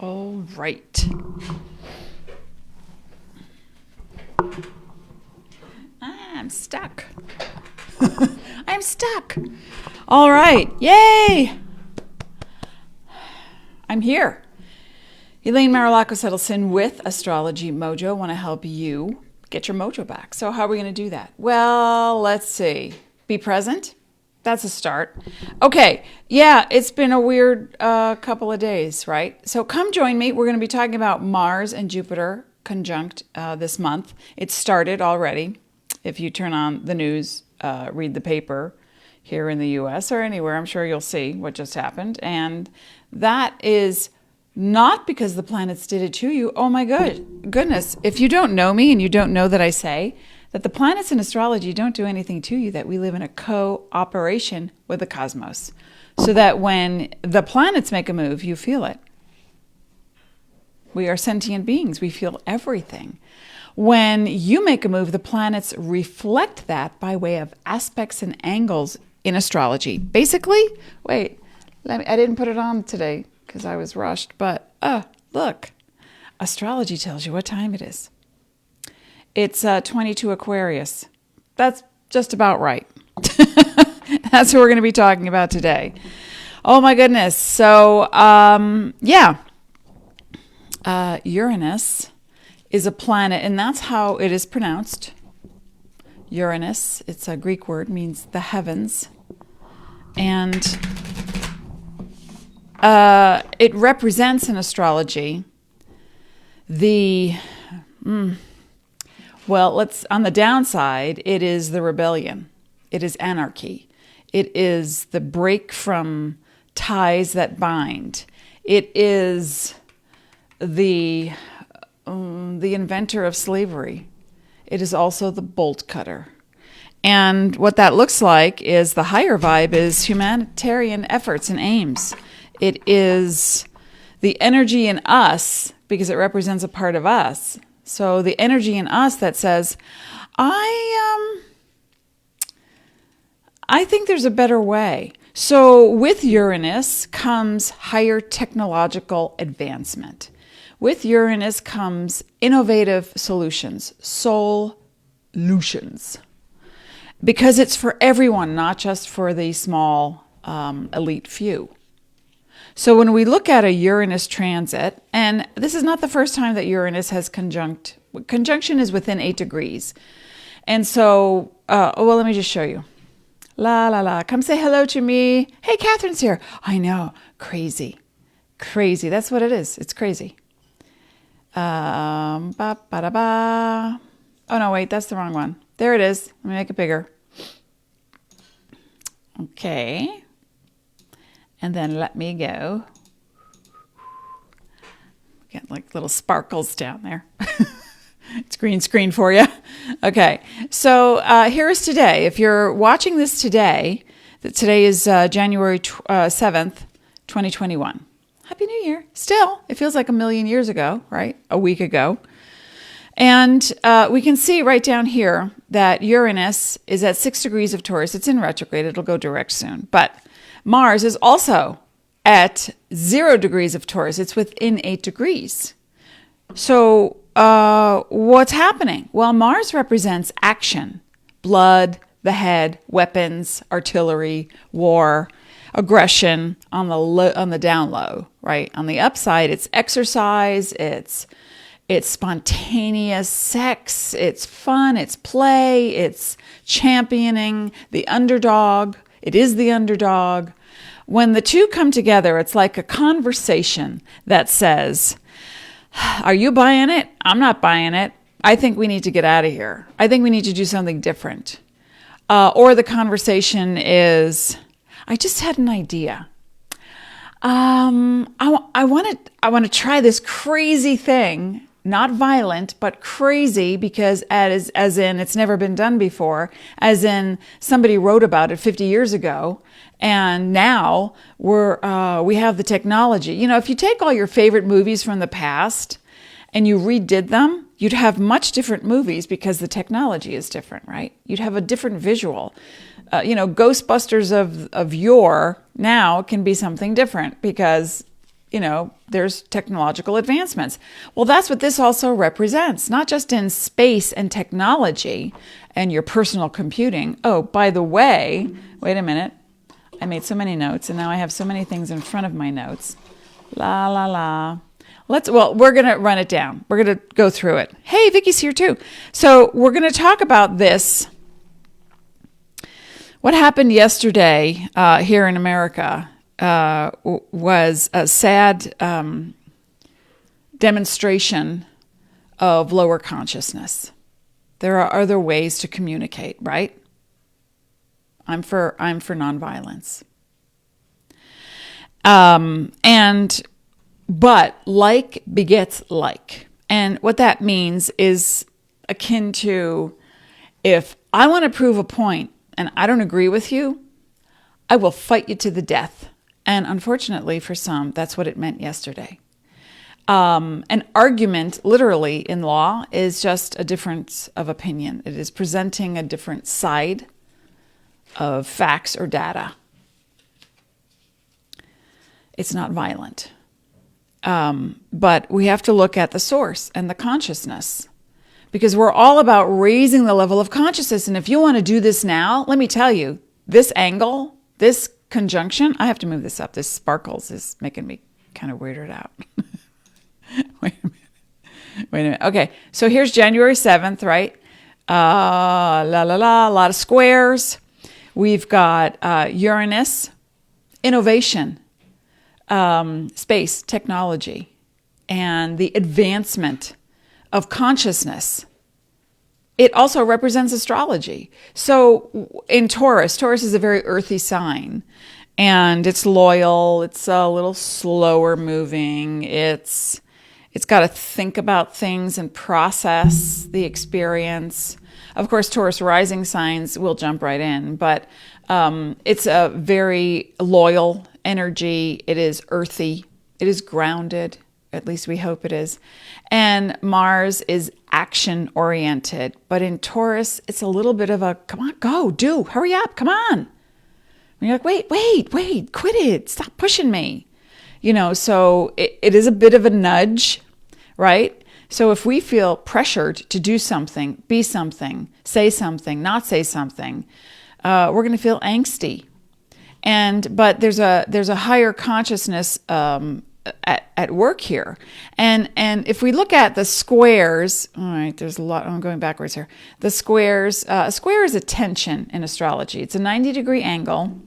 All right. I'm stuck. I'm stuck. All right. Yay. I'm here. Elaine Marolakos Edelson with AstrologyMojo. I want to help you get your mojo back. So how are we going to do that? Well, let's see. Be present. That's a start. Okay. Yeah, it's been a weird couple of days, right? So come join me. We're going to be talking about Mars and Jupiter conjunct this month. It started already. If you turn on the news, read the paper here in the US or anywhere, I'm sure you'll see what just happened. And that is not because the planets did it to you. Oh my goodness. If you don't know me and you don't know that I say that the planets in astrology don't do anything to you, that we live in a cooperation with the cosmos. So that when the planets make a move, you feel it. We are sentient beings. We feel everything. When you make a move, the planets reflect that by way of aspects and angles in astrology. Basically, wait, I didn't put it on today because I was rushed, but look, astrology tells you what time it is. It's 22 Aquarius. That's just about right. That's what we're going to be talking about today. Oh my goodness. So, Uranus is a planet, and that's how it is pronounced. Uranus, it's a Greek word, means the heavens. And it represents in astrology on the downside, it is the rebellion. It is anarchy. It is the break from ties that bind. It is the inventor of slavery. It is also the bolt cutter. And what that looks like is the higher vibe is humanitarian efforts and aims. It is the energy in us, because it represents a part of us. So the energy in us that says, I think there's a better way. So with Uranus comes higher technological advancement. With Uranus comes innovative solutions, solutions. Because it's for everyone, not just for the small elite few. So when we look at a Uranus transit, and this is not the first time that Uranus has conjunction is within 8 degrees. And so, let me just show you. La, la, la. Come say hello to me. Hey, Catherine's here. I know. Crazy. Crazy. That's what it is. It's crazy. Oh, no, wait. That's the wrong one. There it is. Let me make it bigger. Okay. And then let me go. Get like little sparkles down there. It's green screen for you. Okay. So here is today. If you're watching this today, today is January 7th, 2021. Happy New Year. Still, it feels like a million years ago, right? A week ago. And we can see right down here that Uranus is at 6 degrees of Taurus. It's in retrograde. It'll go direct soon. But Mars is also at 0 degrees of Taurus. It's within 8 degrees. So what's happening? Well, Mars represents action, blood, the head, weapons, artillery, war, aggression on the down low, right? On the upside, it's exercise, it's spontaneous sex, it's fun, it's play, it's championing the underdog. It is the underdog. When the two come together, it's like a conversation that says, are you buying it? I'm not buying it. I think we need to get out of here. I think we need to do something different. Or the conversation is, I just had an idea. I want to try this crazy thing. Not violent, but crazy, because as in it's never been done before, as in somebody wrote about it 50 years ago, and now we have the technology. You know, if you take all your favorite movies from the past and you redid them, you'd have much different movies because the technology is different, right? You'd have a different visual. Ghostbusters of yore now can be something different because there's technological advancements. Well, that's what this also represents, not just in space and technology and your personal computing. Oh, by the way, wait a minute. I made so many notes, and now I have so many things in front of my notes. La, la, la. We're going to run it down. We're going to go through it. Hey, Vicky's here too. So we're going to talk about this. What happened yesterday here in America was a sad demonstration of lower consciousness. There are other ways to communicate, right? I'm for nonviolence. But like begets like. And what that means is akin to, if I want to prove a point and I don't agree with you, I will fight you to the death. And unfortunately for some, that's what it meant yesterday. An argument, literally in law, is just a difference of opinion. It is presenting a different side of facts or data. It's not violent. But we have to look at the source and the consciousness, because we're all about raising the level of consciousness. And if you want to do this now, let me tell you, this angle, this conjunction, I have to move this up. This sparkles is making me kind of weirded out. Wait a minute. Okay, so here's January 7th, right? A lot of squares. We've got Uranus, innovation, space, technology, and the advancement of consciousness. It also represents astrology. So in Taurus is a very earthy sign, and it's loyal. It's a little slower moving. It's got to think about things and process the experience. Of course, Taurus rising signs will jump right in, but it's a very loyal energy. It is earthy. It is grounded. At least we hope it is. And Mars is action-oriented. But in Taurus, it's a little bit of a, come on, go, do, hurry up, come on. And you're like, wait, quit it. Stop pushing me. So it is a bit of a nudge, right? So if we feel pressured to do something, be something, say something, not say something, we're going to feel angsty. But there's a higher consciousness at work here. And if we look at the squares, all right, there's a lot, I'm going backwards here. The squares, a square is a tension in astrology. It's a 90-degree angle.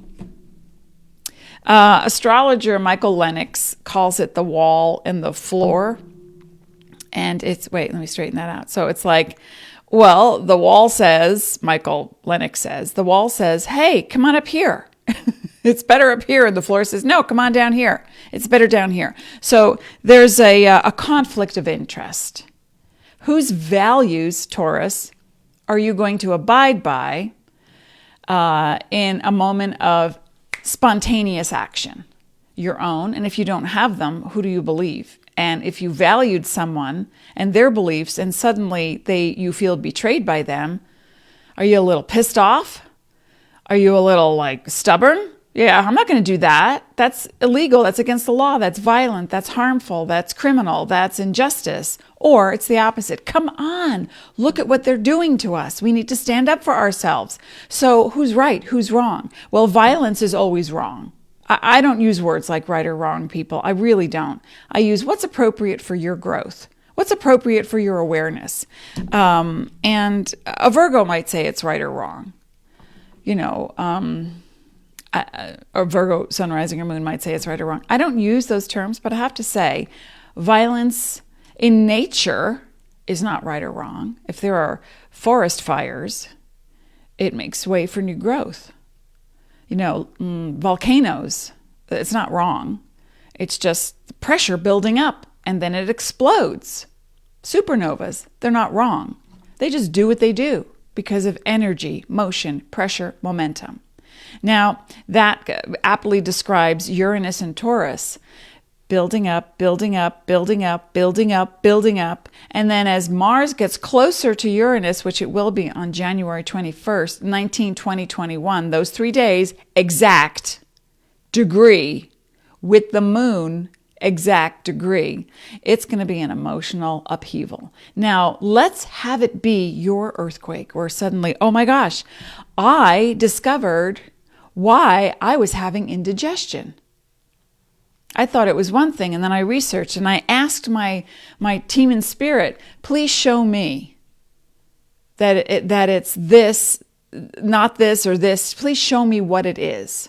Astrologer Michael Lennox calls it the wall and the floor. And let me straighten that out. So it's like, well, the wall says, Michael Lennox says, the wall says, hey, come on up here. It's better up here. And the floor says, no, come on down here. It's better down here. So there's a conflict of interest. Whose values, Taurus, are you going to abide by in a moment of spontaneous action? Your own. And if you don't have them, who do you believe? And if you valued someone and their beliefs and suddenly you feel betrayed by them, are you a little pissed off? Are you a little stubborn? Yeah, I'm not going to do that. That's illegal. That's against the law. That's violent. That's harmful. That's criminal. That's injustice. Or it's the opposite. Come on. Look at what they're doing to us. We need to stand up for ourselves. So who's right? Who's wrong? Well, violence is always wrong. I don't use words like right or wrong, people. I really don't. I use what's appropriate for your growth. What's appropriate for your awareness? And a Virgo might say it's right or wrong. A Virgo sun, rising, or moon might say it's right or wrong. I don't use those terms, but I have to say, violence in nature is not right or wrong. If there are forest fires, it makes way for new growth. Volcanoes, it's not wrong. It's just pressure building up, and then it explodes. Supernovas, they're not wrong. They just do what they do because of energy, motion, pressure, momentum. Now, that aptly describes Uranus and Taurus, building up, building up, building up, building up, building up. And then as Mars gets closer to Uranus, which it will be on January 21st, 19, 20, 21, those 3 days, exact degree with the moon exact degree, it's going to be an emotional upheaval. Now, let's have it be your earthquake where suddenly, oh my gosh, I discovered why I was having indigestion. I thought it was one thing, and then I researched and I asked my team in spirit, please show me that it's this, not this or this. Please show me what it is.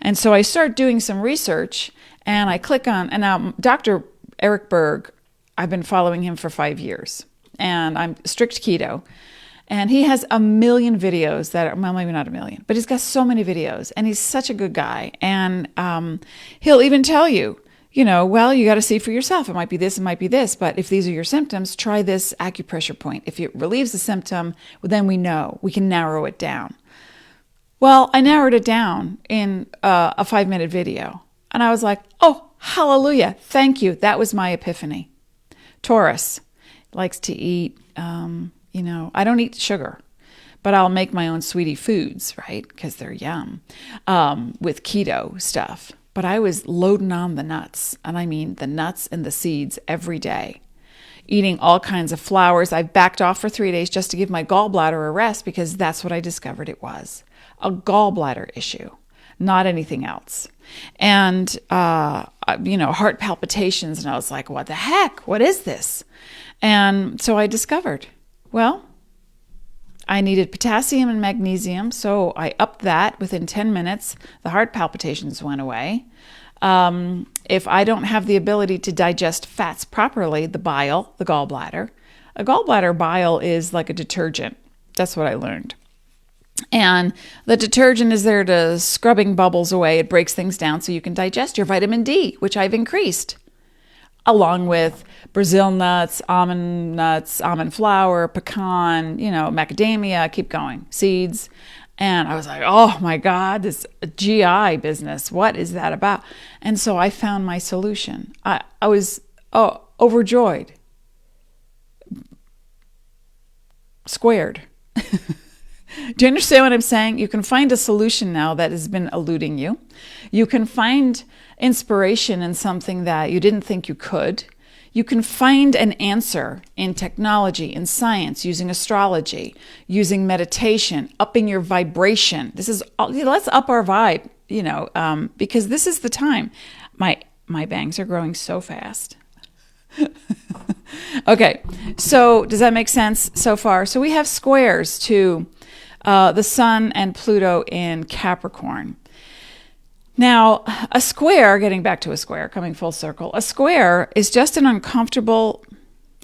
And so I start doing some research, and I click on, and now Dr. Eric Berg, I've been following him for 5 years, and I'm strict keto. And he has a million videos that are, well, maybe not a million, but he's got so many videos, and he's such a good guy. And he'll even tell you, well, you got to see for yourself. It might be this, it might be this, but if these are your symptoms, try this acupressure point. If it relieves the symptom, well, then we know, we can narrow it down. Well, I narrowed it down in a 5-minute video, and I was like, oh, hallelujah, thank you. That was my epiphany. Taurus likes to eat, I don't eat sugar, but I'll make my own sweetie foods, right? Because they're yum, with keto stuff. But I was loading on the nuts, and I mean the nuts and the seeds every day, eating all kinds of flours. I backed off for 3 days just to give my gallbladder a rest, because that's what I discovered it was, a gallbladder issue, not anything else. And, heart palpitations, and I was like, what the heck? What is this? And so I discovered, well, I needed potassium and magnesium, so I upped that. Within 10 minutes, the heart palpitations went away. If I don't have the ability to digest fats properly, the bile, the gallbladder, a gallbladder bile is like a detergent. That's what I learned. And the detergent is there to scrubbing bubbles away. It breaks things down so you can digest your vitamin D, which I've increased, along with Brazil nuts, almond flour, pecan, macadamia, keep going, seeds. And I was like, oh my God, this GI business, what is that about? And so I found my solution. I was overjoyed, squared. Do you understand what I'm saying? You can find a solution now that has been eluding you. You can find inspiration in something that you didn't think you could. You can find an answer in technology, in science, using astrology, using meditation, upping your vibration. This is, let's up our vibe, because this is the time. My bangs are growing so fast. Okay, so does that make sense so far? So we have squares to the Sun and Pluto in Capricorn. Now, a square, getting back to a square, coming full circle, a square is just an uncomfortable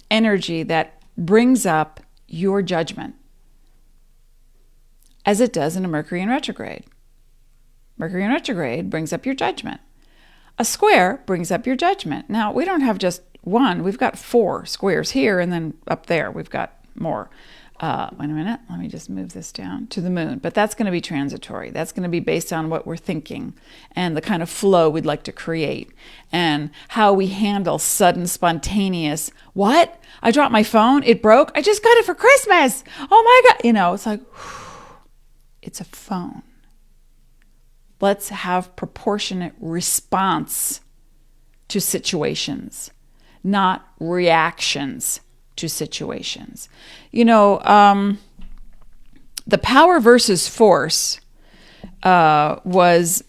energy that brings up your judgment, as it does in a Mercury in retrograde. Mercury in retrograde brings up your judgment. A square brings up your judgment. Now, we don't have just one. We've got 4 squares here, and then up there we've got more. Wait a minute, let me just move this down to the moon. But that's going to be transitory. That's going to be based on what we're thinking and the kind of flow we'd like to create and how we handle sudden, spontaneous, what? I dropped my phone, it broke, I just got it for Christmas. Oh my God. It's like, it's a phone. Let's have proportionate response to situations, not reactions to situations. The power versus force was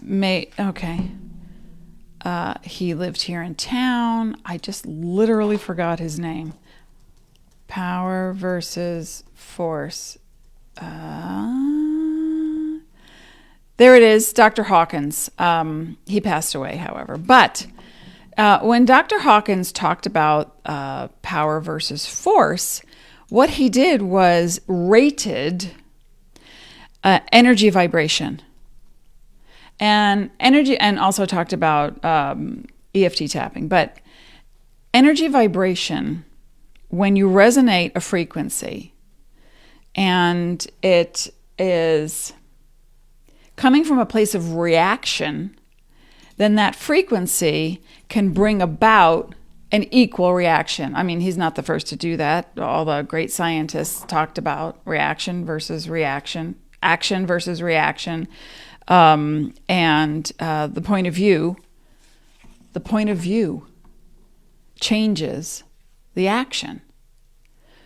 made. Okay. He lived here in town. I just literally forgot his name. Power versus force. There it is, Dr. Hawkins. He passed away, however. But when Dr. Hawkins talked about power versus force, what he did was rated energy vibration. And also talked about EFT tapping. But energy vibration, when you resonate a frequency and it is coming from a place of reaction, then that frequency can bring about an equal reaction. I mean, he's not the first to do that. All the great scientists talked about reaction versus reaction, action versus reaction. And the point of view the point of view changes the action.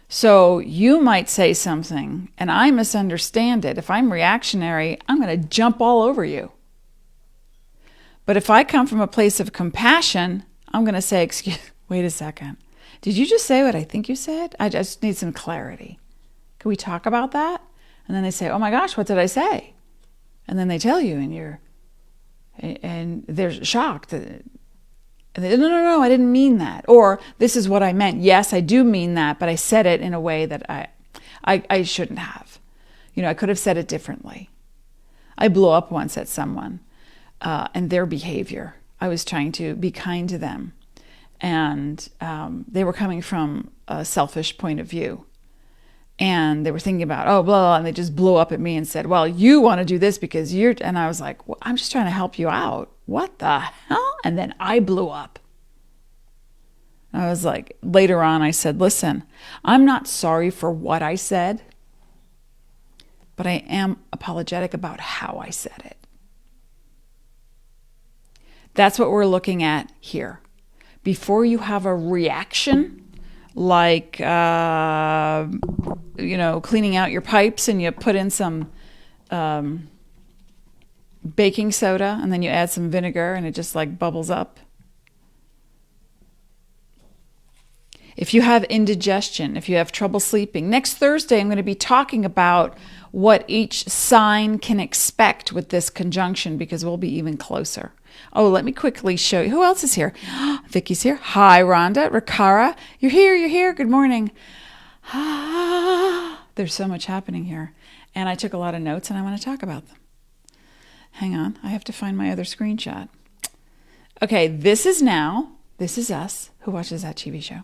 So you might say something and I misunderstand it. If I'm reactionary, I'm going to jump all over you. But if I come from a place of compassion, I'm going to say, wait a second. Did you just say what I think you said? I just need some clarity. Can we talk about that? And then they say, oh my gosh, what did I say? And then they tell you and they're shocked. And they, no, I didn't mean that. Or this is what I meant. Yes, I do mean that, but I said it in a way that I shouldn't have. I could have said it differently. I blew up once at someone and their behavior. I was trying to be kind to them. And they were coming from a selfish point of view. And they were thinking about, oh, blah, blah, and they just blew up at me and said, well, you want to do this because you're, and I was like, well, I'm just trying to help you out. What the hell? And then I blew up. I was like, later on, I said, listen, I'm not sorry for what I said, but I am apologetic about how I said it. That's what we're looking at here. Before you have a reaction, like, cleaning out your pipes and you put in some baking soda and then you add some vinegar and it just like bubbles up. If you have indigestion, if you have trouble sleeping, next Thursday I'm going to be talking about what each sign can expect with this conjunction because we'll be even closer. Oh, let me quickly show you. Who else is here? Vicky's here. Hi, Rhonda. Rakara. You're here. Good morning. There's so much happening here. And I took a lot of notes and I want to talk about them. Hang on. I have to find my other screenshot. Okay, this is us. Who watches that TV show?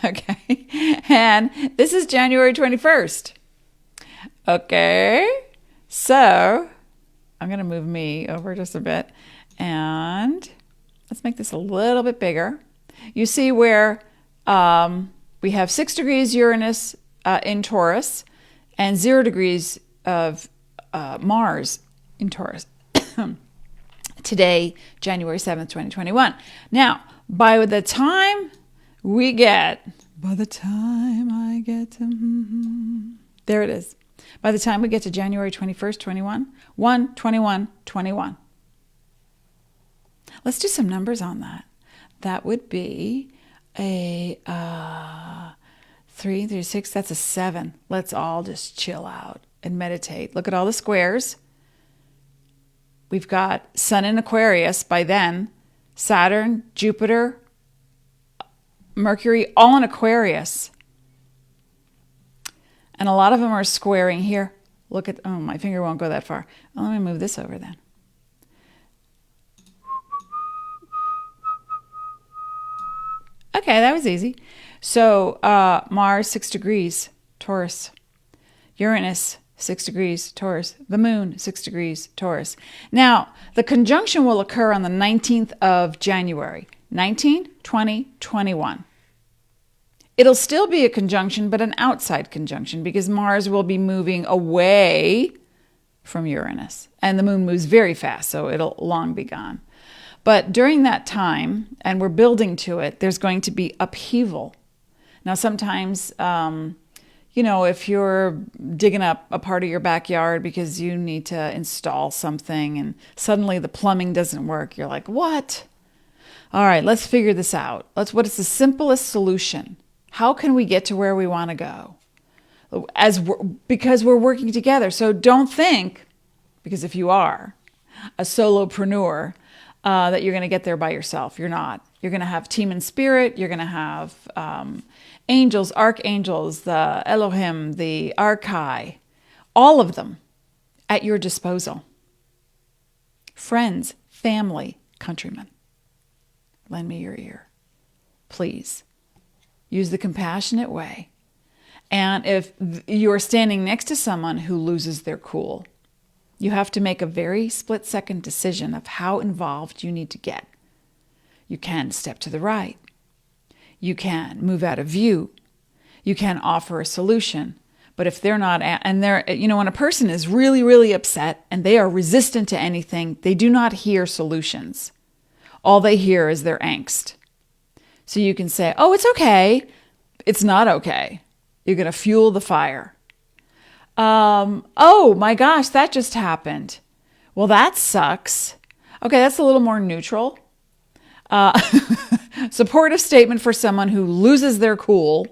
Okay. And this is January 21st. Okay. So I'm going to move me over just a bit. And let's make this a little bit bigger. You see where we have 6 degrees Uranus in Taurus and 0 degrees of Mars in Taurus. Today, January 7th, 2021. Now, by the time I get to, there it is. By the time we get to January 21st, 21. Let's do some numbers on that. That would be a 3, 6, that's a 7. Let's all just chill out and meditate. Look at all the squares. We've got Sun in Aquarius by then, Saturn, Jupiter, Mercury, all in Aquarius. And a lot of them are squaring here. Look at, oh, my finger won't go that far. Well, let me move this over then. Okay, that was easy. So Mars, 6 degrees, Taurus. Uranus, 6 degrees, Taurus. The moon, 6 degrees, Taurus. Now, the conjunction will occur on the 19th of January. 19, 20, 21. It'll still be a conjunction, but an outside conjunction because Mars will be moving away from Uranus. And the moon moves very fast, so it'll long be gone. But during that time, and we're building to it, there's going to be upheaval. Now, sometimes, if you're digging up a part of your backyard because you need to install something and suddenly the plumbing doesn't work, you're like, what? All right, let's figure this out. What is the simplest solution? How can we get to where we want to go? Because we're working together. So don't think, because if you are a solopreneur, that you're going to get there by yourself. You're not. You're going to have team and spirit. You're going to have angels, archangels, the Elohim, the Archai, all of them at your disposal. Friends, family, countrymen. Lend me your ear. Please. Use the compassionate way. And if you're standing next to someone who loses their cool, you have to make a very split-second decision of how involved you need to get. You can step to the right. You can move out of view. You can offer a solution. But if they're not, and they're, when a person is really, really upset and they are resistant to anything, they do not hear solutions. All they hear is their angst. So you can say, oh, it's okay. It's not okay. You're going to fuel the fire. Oh my gosh, that just happened. Well, that sucks. Okay, that's a little more neutral. Supportive statement for someone who loses their cool,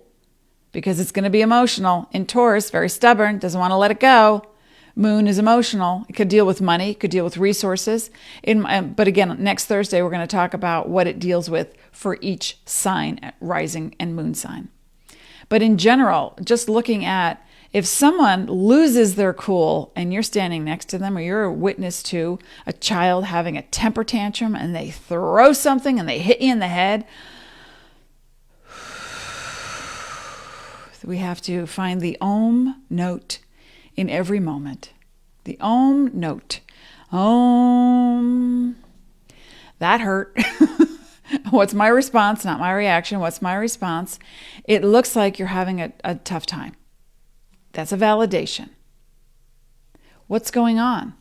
because it's going to be emotional. In Taurus, very stubborn, doesn't want to let it go. Moon is emotional. It could deal with money, it could deal with resources. But again, next Thursday, we're going to talk about what it deals with for each sign, rising and moon sign. But in general, just looking at if someone loses their cool and you're standing next to them, or you're a witness to a child having a temper tantrum and they throw something and they hit you in the head, we have to find the Om note in every moment. The Om note. Om. That hurt. What's my response? Not my reaction. What's my response? It looks like you're having a tough time. That's a validation. What's going on?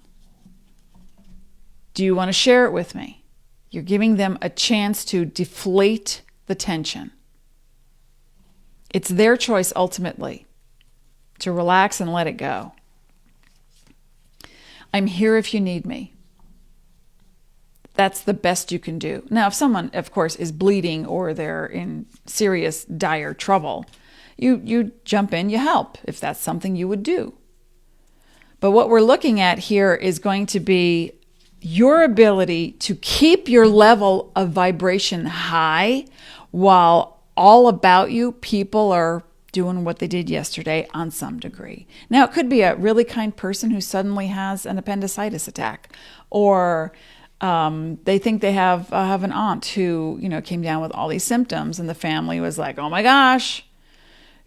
Do you want to share it with me? You're giving them a chance to deflate the tension. It's their choice ultimately to relax and let it go. I'm here if you need me. That's the best you can do. Now, if someone, of course, is bleeding or they're in serious, dire trouble, you jump in, you help, if that's something you would do. But what we're looking at here is going to be your ability to keep your level of vibration high while all about you, people are doing what they did yesterday on some degree. Now, it could be a really kind person who suddenly has an appendicitis attack, or they think they have an aunt who, came down with all these symptoms, and the family was like, oh my gosh,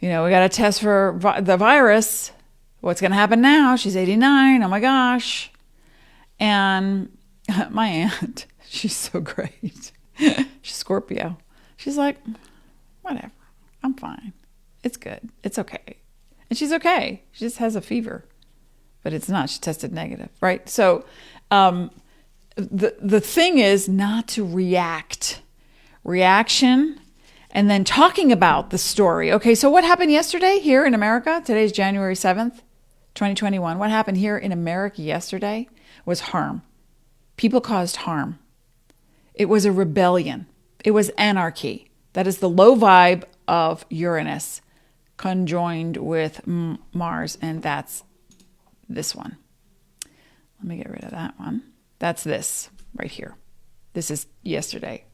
we got to test for the virus. What's going to happen now? She's 89. Oh my gosh. And my aunt, she's so great. She's Scorpio. She's like, whatever, I'm fine. It's good. It's okay. And she's okay. She just has a fever, but it's not. She tested negative, right? So the thing is not to react. Reaction, and then talking about the story. Okay, so what happened yesterday here in America? Today's January 7th, 2021. What happened here in America yesterday was harm. People caused harm. It was a rebellion. It was anarchy. That is the low vibe of Uranus conjoined with Mars, and that's this one. Let me get rid of that one. That's this right here. This is yesterday.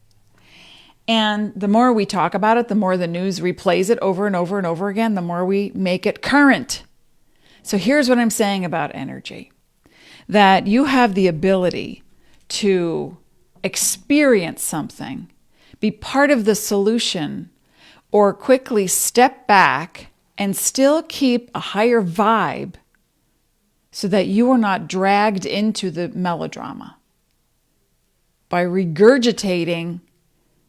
And the more we talk about it, the more the news replays it over and over and over again, the more we make it current. So here's what I'm saying about energy. That you have the ability to experience something, be part of the solution, or quickly step back and still keep a higher vibe so that you are not dragged into the melodrama by regurgitating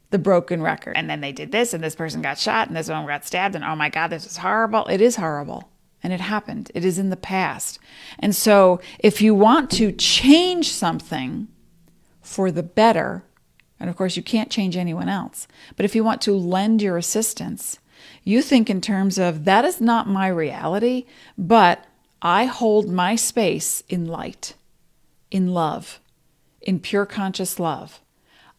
the broken record. And then they did this, and this person got shot, and this one got stabbed, and oh my God, this is horrible. It is horrible. And it happened. It is in the past. And so if you want to change something for the better, and of course you can't change anyone else, but if you want to lend your assistance, you think in terms of that is not my reality, but I hold my space in light, in love, in pure conscious love.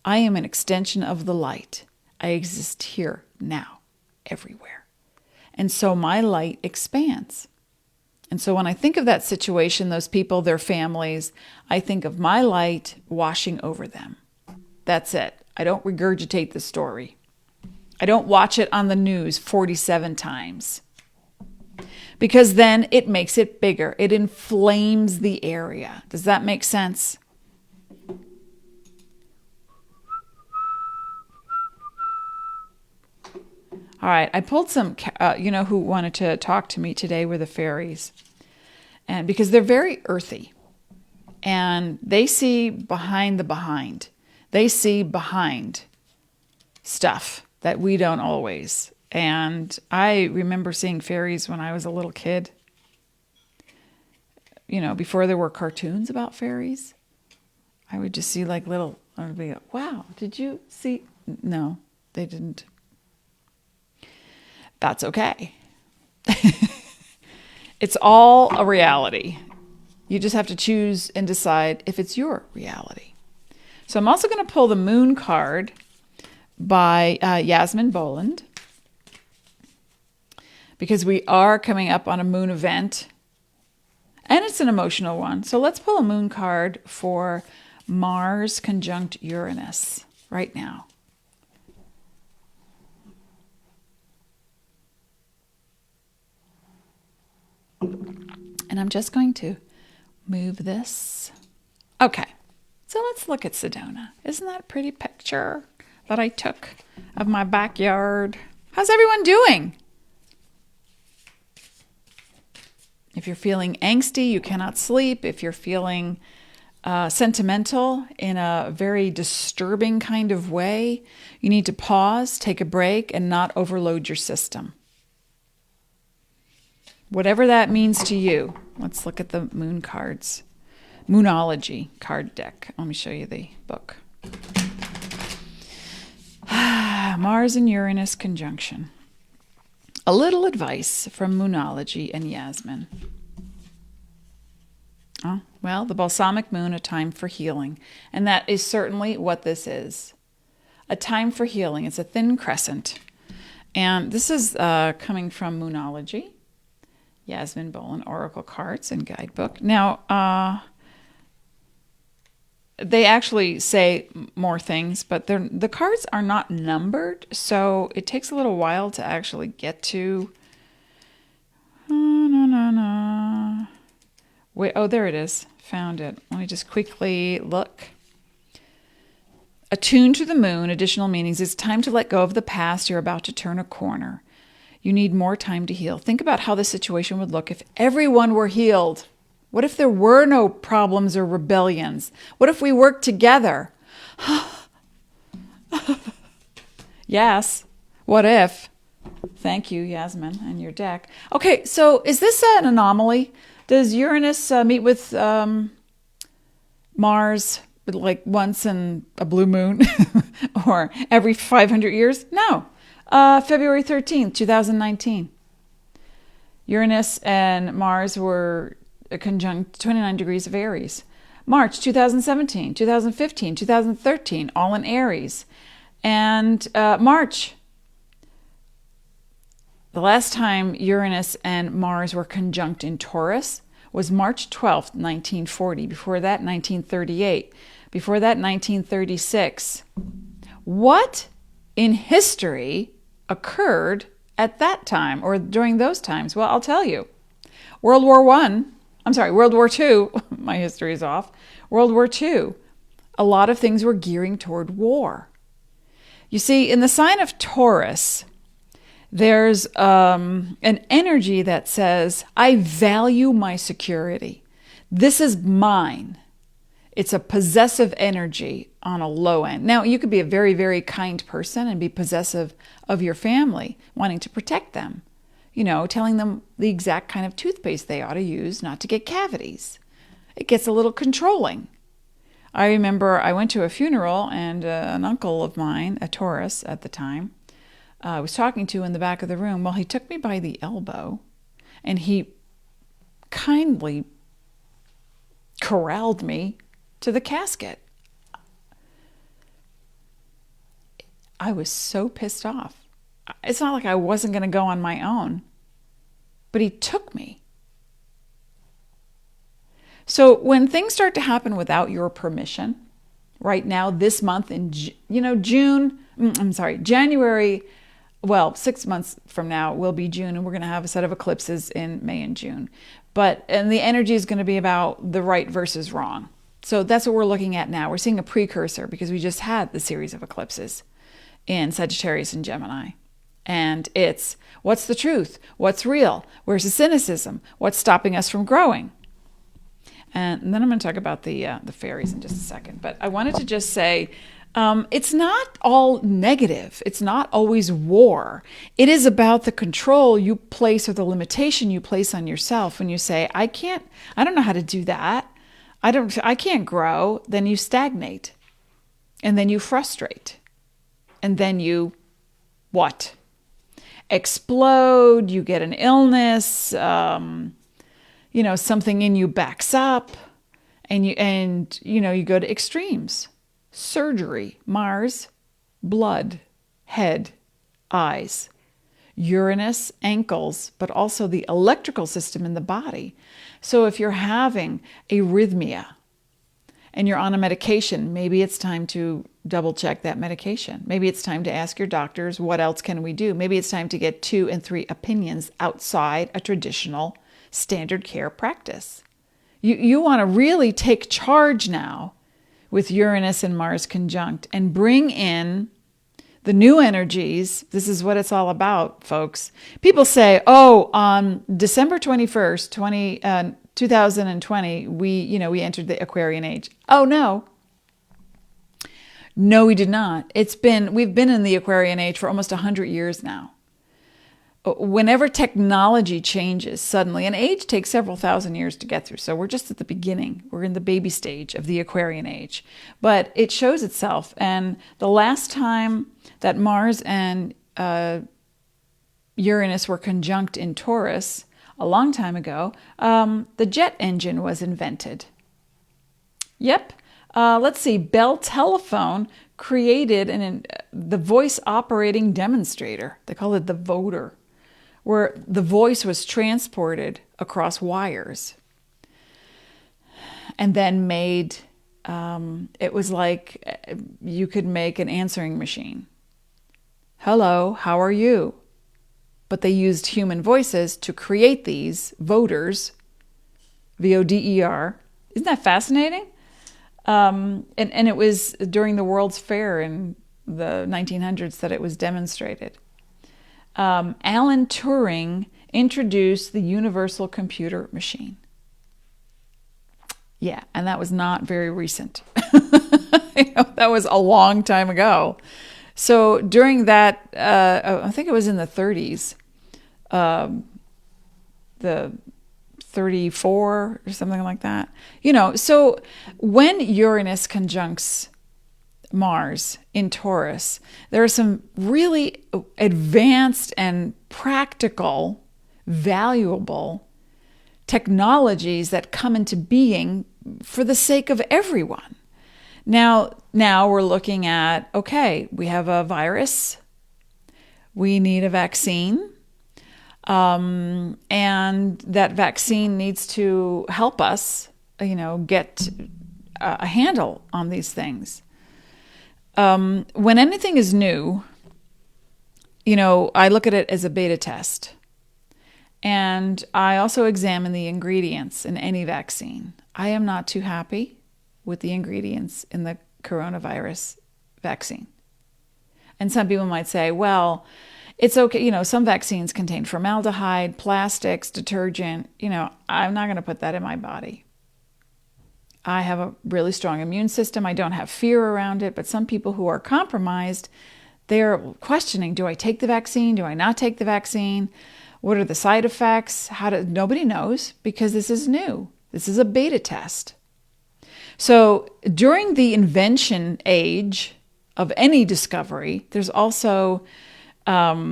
I am an extension of the light. I exist here, now, everywhere. And so my light expands. And so when I think of that situation, those people, their families, I think of my light washing over them. That's it. I don't regurgitate the story. I don't watch it on the news 47 times. Because then it makes it bigger. It inflames the area. Does that make sense? All right, I pulled some, who wanted to talk to me today were the fairies. And because they're very earthy. And they see behind the behind. They see behind stuff that we don't always. And I remember seeing fairies when I was a little kid. You know, before there were cartoons about fairies, I would just see like little, I would be like, wow, did you see? No, they didn't. That's okay. It's all a reality. You just have to choose and decide if it's your reality. So I'm also going to pull the Moon card by Yasmin Boland, because we are coming up on a moon event, and it's an emotional one. So let's pull a Moon card for Mars conjunct Uranus right now. And I'm just going to move this. Okay, so let's look at Sedona. Isn't that a pretty picture that I took of my backyard? How's everyone doing? If you're feeling angsty, you cannot sleep. If you're feeling sentimental in a very disturbing kind of way, you need to pause, take a break, and not overload your system. Whatever that means to you. Let's look at the moon cards. Moonology card deck. Let me show you the book. Mars and Uranus conjunction. A little advice from Moonology and Yasmin. Oh, well, the balsamic moon, a time for healing. And that is certainly what this is. A time for healing. It's a thin crescent. And this is coming from Moonology. Yasmin Boland, Oracle Cards and Guidebook. Now, they actually say more things, but the cards are not numbered, so it takes a little while to actually get to... Wait, oh, there it is. Found it. Let me just quickly look. Attuned to the moon, additional meanings. It's time to let go of the past. You're about to turn a corner. You need more time to heal. Think about how the situation would look if everyone were healed. What if there were no problems or rebellions? What if we worked together? Yes. What if? Thank you, Yasmin, and your deck. Okay, so is this an anomaly? Does Uranus meet with Mars like once in a blue moon or every 500 years? No. February 13th, 2019. Uranus and Mars were conjunct 29 degrees of Aries. March 2017, 2015, 2013, all in Aries. And March, the last time Uranus and Mars were conjunct in Taurus was March 12th, 1940. Before that, 1938. Before that, 1936. What in history occurred at that time or during those times? Well, I'll tell you. World War II, my history is off. World War II, a lot of things were gearing toward war. You see, in the sign of Taurus, there's an energy that says, I value my security. This is mine. It's a possessive energy on a low end. Now, you could be a very, very kind person and be possessive of your family, wanting to protect them. You know, telling them the exact kind of toothpaste they ought to use not to get cavities. It gets a little controlling. I remember I went to a funeral and an uncle of mine, a Taurus at the time, I was talking to in the back of the room. Well, he took me by the elbow and he kindly corralled me to the casket. I was so pissed off. It's not like I wasn't going to go on my own, but he took me. So when things start to happen without your permission, right now, this month in, January, well, 6 months from now will be June, and we're going to have a set of eclipses in May and June. And the energy is going to be about the right versus wrong. So that's what we're looking at now. We're seeing a precursor because we just had the series of eclipses in Sagittarius and Gemini. And it's, what's the truth? What's real? Where's the cynicism? What's stopping us from growing? And then I'm going to talk about the fairies in just a second. But I wanted to just say, It's not all negative. It's not always war. It is about the control you place or the limitation you place on yourself when you say, I don't know how to do that. I can't grow. Then you stagnate. And then you frustrate. And then you what? Explode. You get an illness. Something in you backs up. And you go to extremes. Surgery, Mars, blood, head, eyes, Uranus, ankles, but also the electrical system in the body. So if you're having arrhythmia and you're on a medication, maybe it's time to double check that medication. Maybe it's time to ask your doctors, what else can we do? Maybe it's time to get 2 and 3 opinions outside a traditional standard care practice. You want to really take charge now with Uranus and Mars conjunct and bring in the new energies. This is what it's all about, folks. People say, on December 21st, 2020, we entered the Aquarian age. Oh, no. No, we did not. We've been in the Aquarian age for almost 100 years now. Whenever technology changes suddenly, an age takes several thousand years to get through. So we're just at the beginning. We're in the baby stage of the Aquarian age. But it shows itself. And the last time that Mars and Uranus were conjunct in Taurus, a long time ago, the jet engine was invented. Yep. Let's see. Bell Telephone created the voice operating demonstrator. They call it the voder, where the voice was transported across wires and then made, it was like you could make an answering machine. Hello, how are you? But they used human voices to create these voters, V-O-D-E-R. Isn't that fascinating? And it was during the World's Fair in the 1900s that it was demonstrated. Alan Turing introduced the universal computer machine. Yeah, and that was not very recent. That was a long time ago. So during that, I think it was in the 30s, the 34 or something like that. So when Uranus conjuncts Mars in Taurus, there are some really advanced and practical, valuable technologies that come into being for the sake of everyone. Now we're looking at, okay, we have a virus, we need a vaccine, and that vaccine needs to help us, get a handle on these things. When anything is new, I look at it as a beta test. And I also examine the ingredients in any vaccine. I am not too happy with the ingredients in the coronavirus vaccine. And some people might say, well, it's okay. Some vaccines contain formaldehyde, plastics, detergent. I'm not going to put that in my body. I have a really strong immune system. I don't have fear around it. But some people who are compromised, they're questioning, do I take the vaccine? Do I not take the vaccine? What are the side effects? Nobody knows because this is new. This is a beta test. So during the invention age of any discovery, there's also it's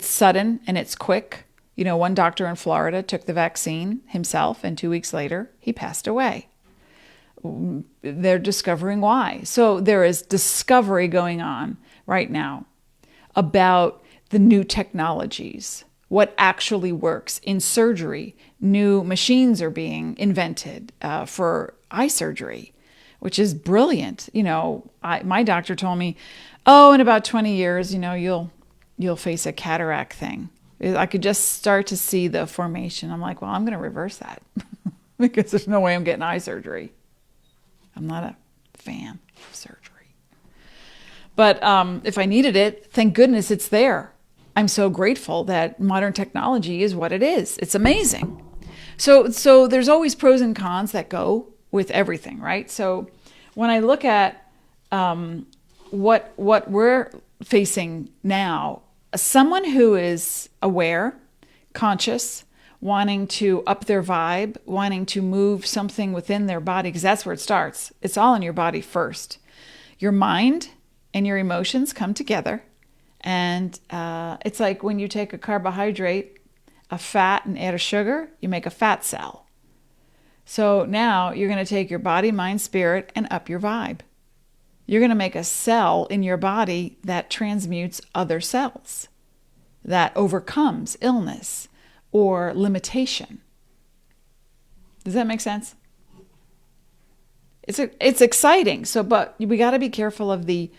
sudden and it's quick. One doctor in Florida took the vaccine himself, and 2 weeks later, he passed away. They're discovering why. So there is discovery going on right now about the new technologies, what actually works in surgery. New machines are being invented for eye surgery, which is brilliant. My doctor told me, in about 20 years, you'll face a cataract thing. I could just start to see the formation. I'm like, well, I'm going to reverse that because there's no way I'm getting eye surgery. I'm not a fan of surgery. But if I needed it, thank goodness it's there. I'm so grateful that modern technology is what it is. It's amazing. So there's always pros and cons that go with everything, right? So when I look at what we're facing now, someone who is aware, conscious, wanting to up their vibe, wanting to move something within their body, because that's where it starts. It's all in your body first. Your mind and your emotions come together. And it's like when you take a carbohydrate, a fat, and add a sugar, you make a fat cell. So now you're going to take your body, mind, spirit, and up your vibe. You're going to make a cell in your body that transmutes other cells, that overcomes illness or limitation. Does that make sense? It's exciting. So, but we got to be careful of the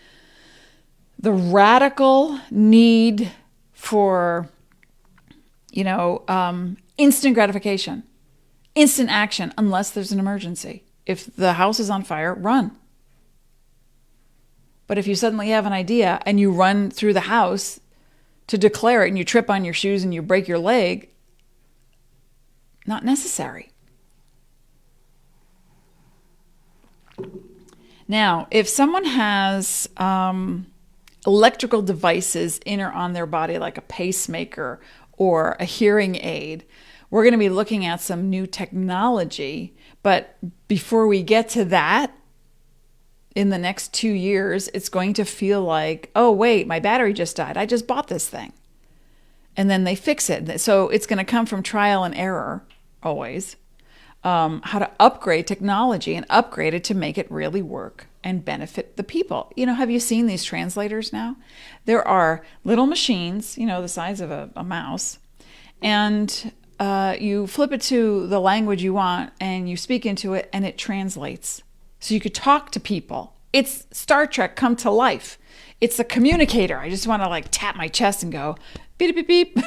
radical need for, instant gratification, instant action, unless there's an emergency. If the house is on fire, run. But if you suddenly have an idea and you run through the house to declare it and you trip on your shoes and you break your leg, not necessary. Now, if someone has electrical devices in or on their body, like a pacemaker or a hearing aid, we're going to be looking at some new technology. But before we get to that, in the next 2 years, it's going to feel like, oh, wait, my battery just died. I just bought this thing. And then they fix it. So it's going to come from trial and error, always. How to upgrade technology and upgrade it to make it really work and benefit the people. Have you seen these translators now? There are little machines, the size of a mouse, and you flip it to the language you want and you speak into it and it translates. So you could talk to people. It's Star Trek come to life. It's a communicator. I just want to tap my chest and go, beep, beep, beep.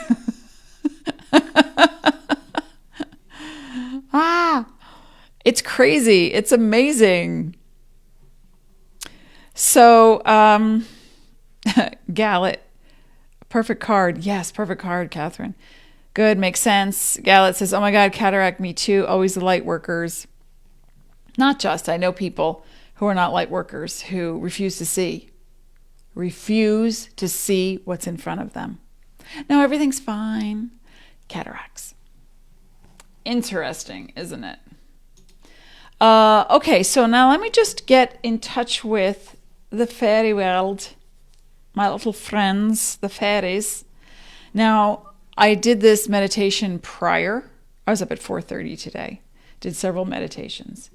It's crazy. It's amazing. So, Gallet, perfect card. Yes, perfect card, Catherine. Good, makes sense. Gallet says, oh my God, cataract, me too. Always the light workers. Not just. I know people who are not light workers who refuse to see what's in front of them. No, everything's fine. Cataracts. Interesting, isn't it? Okay, so now let me just get in touch with the fairy world, my little friends, the fairies. Now, I did this meditation prior. I was up at 4:30 today. Did several meditations.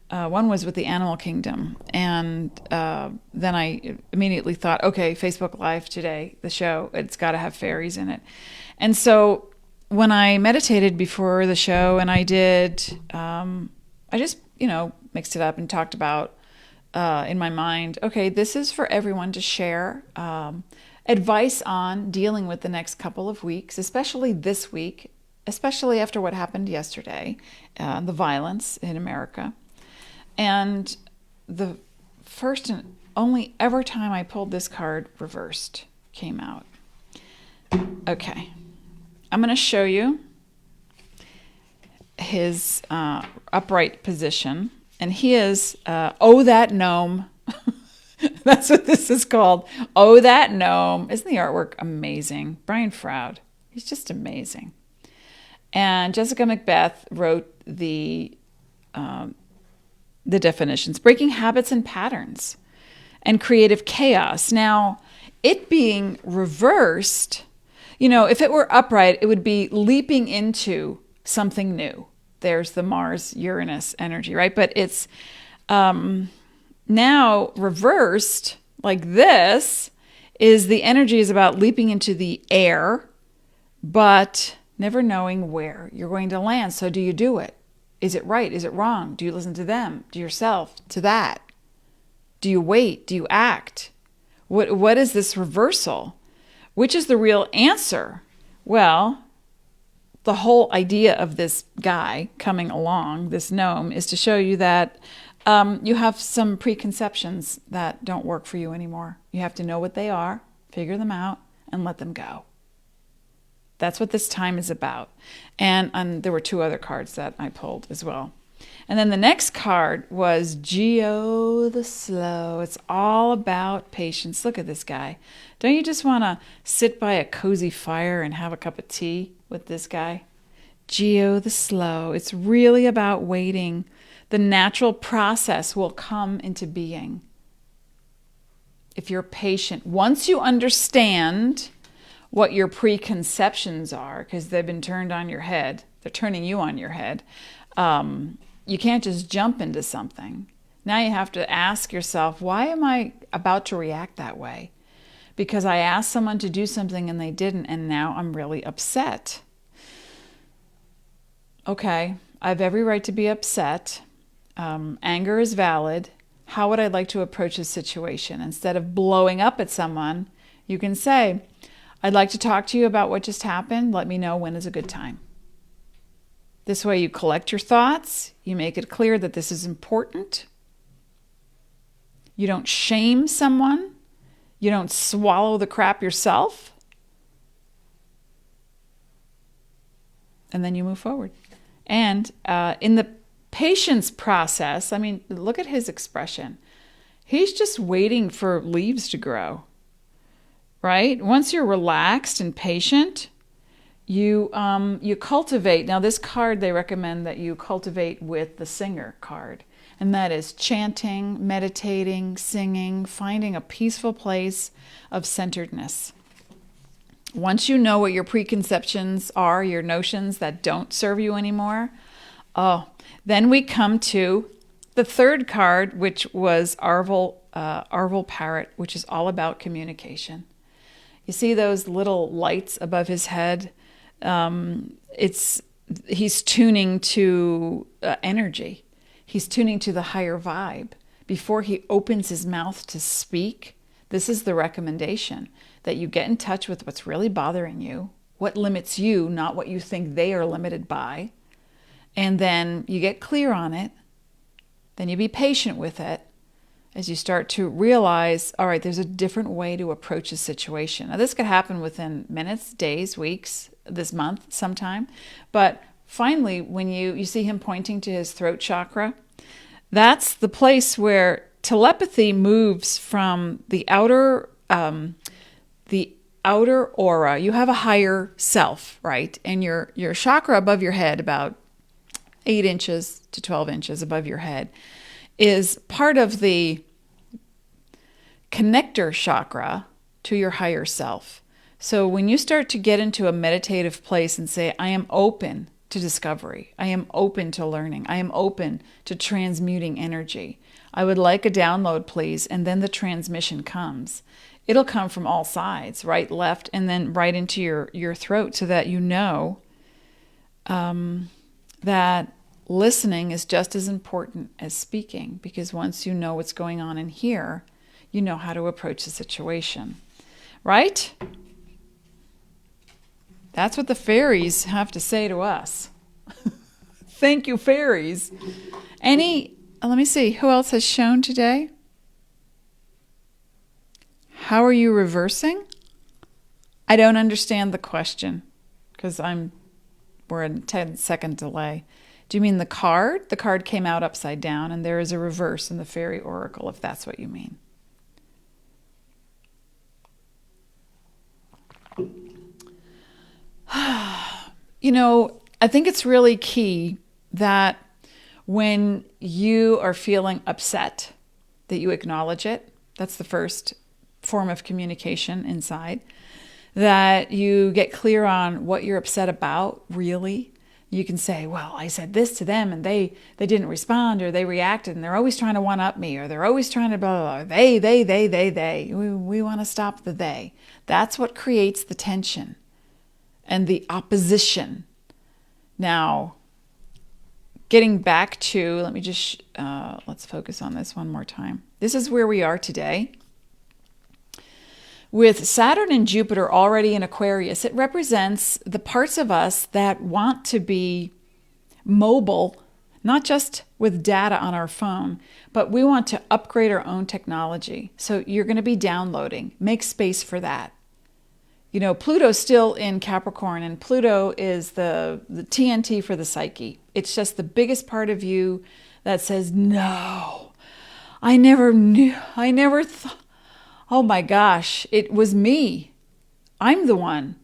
One was with the animal kingdom. And then I immediately thought, okay, Facebook Live today, the show, it's got to have fairies in it. And so when I meditated before the show and I did, I just, mixed it up and talked about in my mind, okay, this is for everyone to share advice on dealing with the next couple of weeks, especially this week, especially after what happened yesterday, the violence in America. And the first and only ever time I pulled this card reversed came out. Okay. I'm going to show you his upright position. And he is, oh, that gnome. That's what this is called. Oh, that gnome. Isn't the artwork amazing? Brian Froud. He's just amazing. And Jessica Macbeth wrote the definitions, breaking habits and patterns and creative chaos. Now, it being reversed, if it were upright, it would be leaping into something new. There's the Mars-Uranus energy, right? But it's now reversed like this is the energy is about leaping into the air, but never knowing where you're going to land. So do you do it? Is it right? Is it wrong? Do you listen to them, to yourself, to that? Do you wait? Do you act? What is this reversal? Which is the real answer? Well, the whole idea of this guy coming along, this gnome, is to show you that you have some preconceptions that don't work for you anymore. You have to know what they are, figure them out, and let them go. That's what this time is about. And there were two other cards that I pulled as well. And then the next card was Geo the Slow. It's all about patience. Look at this guy. Don't you just want to sit by a cozy fire and have a cup of tea with this guy? Geo the Slow. It's really about waiting. The natural process will come into being if you're patient. Once you understand what your preconceptions are, because they've been turned on your head, they're turning you on your head, you can't just jump into something. Now you have to ask yourself, why am I about to react that way? Because I asked someone to do something and they didn't, and now I'm really upset. Okay, I have every right to be upset. Anger is valid. How would I like to approach this situation? Instead of blowing up at someone, you can say, I'd like to talk to you about what just happened. Let me know when is a good time. This way you collect your thoughts. You make it clear that this is important. You don't shame someone. You don't swallow the crap yourself. And then you move forward. And in the patience process, I mean, look at his expression. He's just waiting for leaves to grow, right? Once you're relaxed and patient, you cultivate. Now, this card, they recommend that you cultivate with the singer card. And that is chanting, meditating, singing, finding a peaceful place of centeredness. Once you know what your preconceptions are, your notions that don't serve you anymore, then we come to the third card, which was Arvel Parrot, which is all about communication. You see those little lights above his head? He's tuning to energy. He's tuning to the higher vibe. Before he opens his mouth to speak, this is the recommendation, that you get in touch with what's really bothering you, what limits you, not what you think they are limited by. And then you get clear on it. Then you be patient with it as you start to realize, all right, there's a different way to approach a situation. Now, this could happen within minutes, days, weeks, this month, sometime. But finally, when you see him pointing to his throat chakra, that's the place where telepathy moves from the outer aura. You have a higher self, right? And your chakra above your head, about 8 inches to 12 inches above your head, is part of the connector chakra to your higher self. So when you start to get into a meditative place and say, I am open to discovery, I am open to learning, I am open to transmuting energy, I would like a download, please, and then the transmission comes. It'll come from all sides, right, left, and then right into your throat, so that you know that listening is just as important as speaking, because once you know what's going on in here, you know how to approach the situation, right? That's what the fairies have to say to us. Thank you, fairies. Let me see, who else has shown today? How are you reversing? I don't understand the question, because we're in 10-second delay. Do you mean the card? The card came out upside down, and there is a reverse in the fairy oracle, if that's what you mean. I think it's really key that when you are feeling upset, that you acknowledge it. That's the first form of communication inside. That you get clear on what you're upset about, really. You can say, well, I said this to them and they didn't respond, or they reacted and they're always trying to one-up me, or they're always trying to blah, blah, blah. They. We want to stop the they. That's what creates the tension and the opposition. Now, getting back to, let me just, let's focus on this one more time. This is where we are today. With Saturn and Jupiter already in Aquarius, it represents the parts of us that want to be mobile, not just with data on our phone, but we want to upgrade our own technology. So you're going to be downloading. Make space for that. You know, Pluto's still in Capricorn, and Pluto is the TNT for the psyche. It's just the biggest part of you that says, no, I never knew, I never thought, oh my gosh, it was me. I'm the one.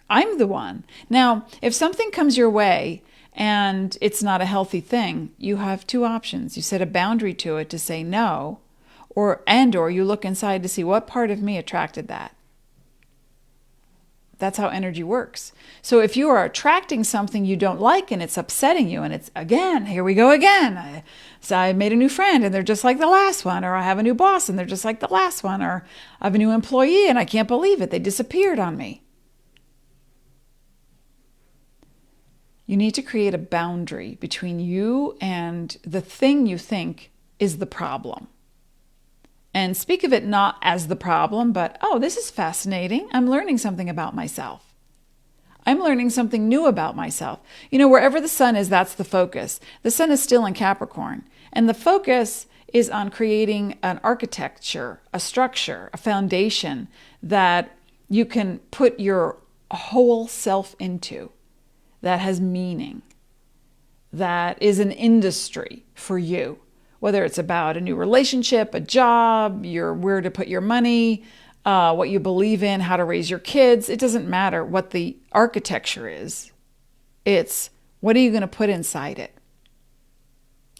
I'm the one. Now, if something comes your way and it's not a healthy thing, you have two options. You set a boundary to it to say no, or you look inside to see what part of me attracted that. That's how energy works. So if you are attracting something you don't like and it's upsetting you, and it's, again, here we go again. I made a new friend and they're just like the last one, or I have a new boss and they're just like the last one, or I have a new employee and I can't believe it. They disappeared on me. You need to create a boundary between you and the thing you think is the problem. And speak of it not as the problem, but, oh, this is fascinating. I'm learning something about myself. I'm learning something new about myself. You know, wherever the sun is, that's the focus. The sun is still in Capricorn. And the focus is on creating an architecture, a structure, a foundation that you can put your whole self into, that has meaning, that is an industry for you. Whether it's about a new relationship, a job, where to put your money, what you believe in, how to raise your kids. It doesn't matter what the architecture is. It's what are you going to put inside it?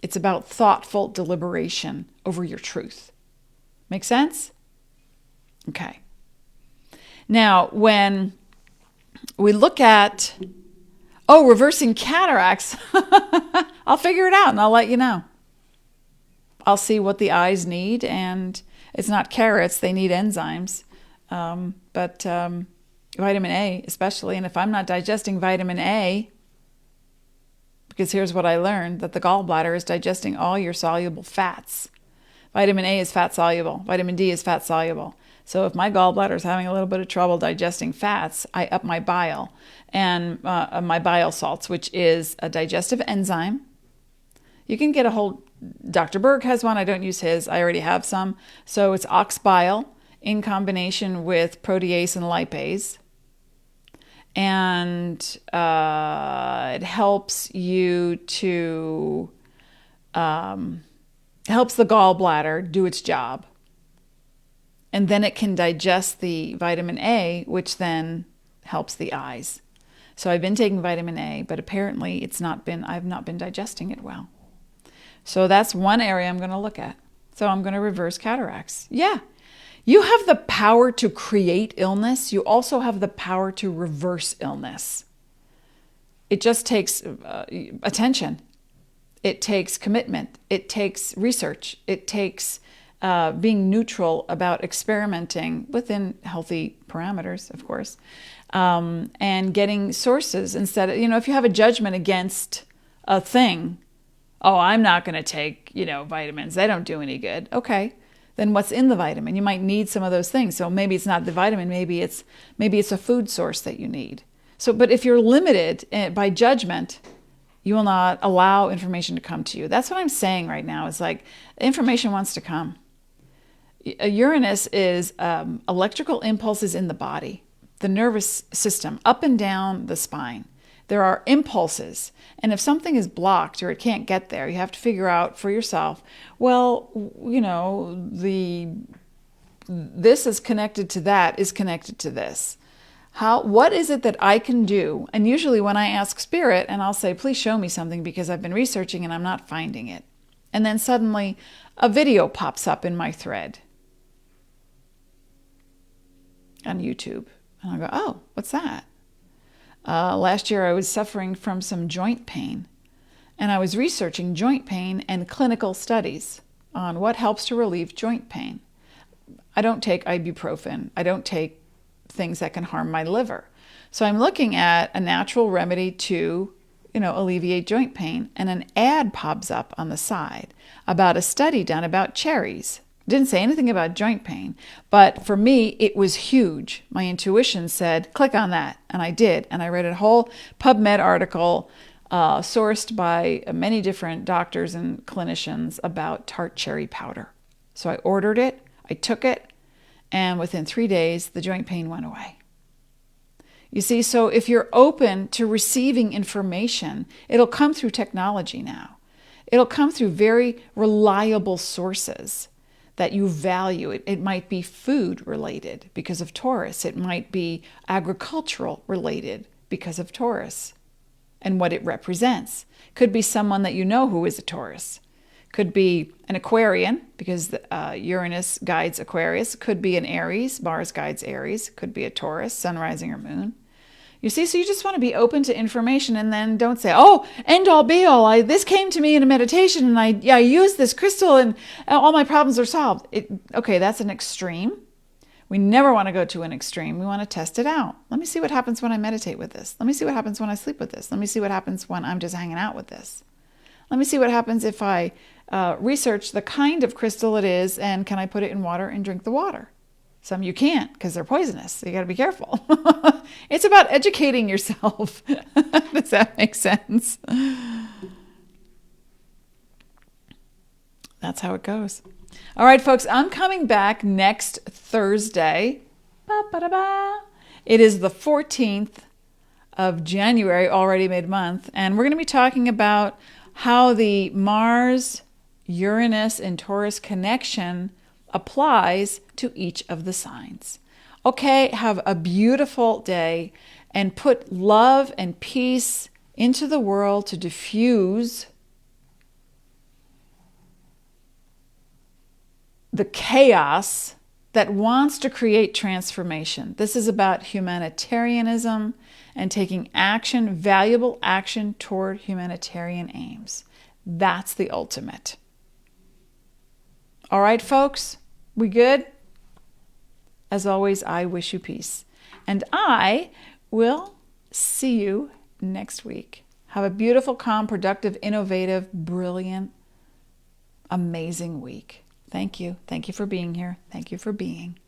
It's about thoughtful deliberation over your truth. Make sense? Okay. Now, when we look at, reversing cataracts, I'll figure it out and I'll let you know. I'll see what the eyes need, and it's not carrots, they need enzymes. But vitamin A especially, and if I'm not digesting vitamin A, because here's what I learned, that the gallbladder is digesting all your soluble fats. Vitamin A is fat soluble, vitamin D is fat soluble. So if my gallbladder is having a little bit of trouble digesting fats, I up my bile, and my bile salts, which is a digestive enzyme. You can get a whole, Dr. Berg has one. I don't use his. I already have some. So it's ox bile in combination with protease and lipase. And it helps you to, helps the gallbladder do its job. And then it can digest the vitamin A, which then helps the eyes. So I've been taking vitamin A, but apparently I've not been digesting it well. So that's one area I'm going to look at. So I'm going to reverse cataracts. Yeah. You have the power to create illness. You also have the power to reverse illness. It just takes attention. It takes commitment. It takes research. It takes being neutral about experimenting within healthy parameters, of course, and getting sources instead of, if you have a judgment against a thing, oh, I'm not going to take, vitamins. They don't do any good. Okay. Then what's in the vitamin? You might need some of those things. So maybe it's not the vitamin. Maybe it's a food source that you need. So, but if you're limited by judgment, you will not allow information to come to you. That's what I'm saying right now. It's like information wants to come. Uranus is electrical impulses in the body, the nervous system, up and down the spine. There are impulses. And if something is blocked or it can't get there, you have to figure out for yourself, well, this is connected to that is connected to this. What is it that I can do? And usually when I ask Spirit, and I'll say, please show me something because I've been researching and I'm not finding it. And then suddenly a video pops up in my thread on YouTube. And I'll go, oh, what's that? Last year I was suffering from some joint pain, and I was researching joint pain and clinical studies on what helps to relieve joint pain. I don't take ibuprofen. I don't take things that can harm my liver. So I'm looking at a natural remedy to, alleviate joint pain, and an ad pops up on the side about a study done about cherries. Didn't say anything about joint pain, but for me, it was huge. My intuition said, click on that. And I did. And I read a whole PubMed article sourced by many different doctors and clinicians about tart cherry powder. So I ordered it, I took it, and within 3 days, the joint pain went away. You see, so if you're open to receiving information, it'll come through technology now. It'll come through very reliable sources that you value. It might be food related because of Taurus. It might be agricultural related because of Taurus and what it represents. Could be someone that you know who is a Taurus. Could be an Aquarian because Uranus guides Aquarius. Could be an Aries. Mars guides Aries. Could be a Taurus, sun, rising, or moon. You see, so you just want to be open to information and then don't say, oh, end all be all. This came to me in a meditation and I used this crystal and all my problems are solved. Okay, that's an extreme. We never want to go to an extreme. We want to test it out. Let me see what happens when I meditate with this. Let me see what happens when I sleep with this. Let me see what happens when I'm just hanging out with this. Let me see what happens if I research the kind of crystal it is and can I put it in water and drink the water? Some you can't because they're poisonous. So you got to be careful. It's about educating yourself. Does that make sense? That's how it goes. All right, folks, I'm coming back next Thursday. Ba-ba-da-ba. It is the 14th of January, already mid-month, and we're going to be talking about how the Mars, Uranus, and Taurus connection applies to each of the signs. Okay, have a beautiful day and put love and peace into the world to diffuse the chaos that wants to create transformation. This is about humanitarianism and taking action, valuable action toward humanitarian aims. That's the ultimate. All right, folks, we good? As always, I wish you peace. And I will see you next week. Have a beautiful, calm, productive, innovative, brilliant, amazing week. Thank you. Thank you for being here. Thank you for being.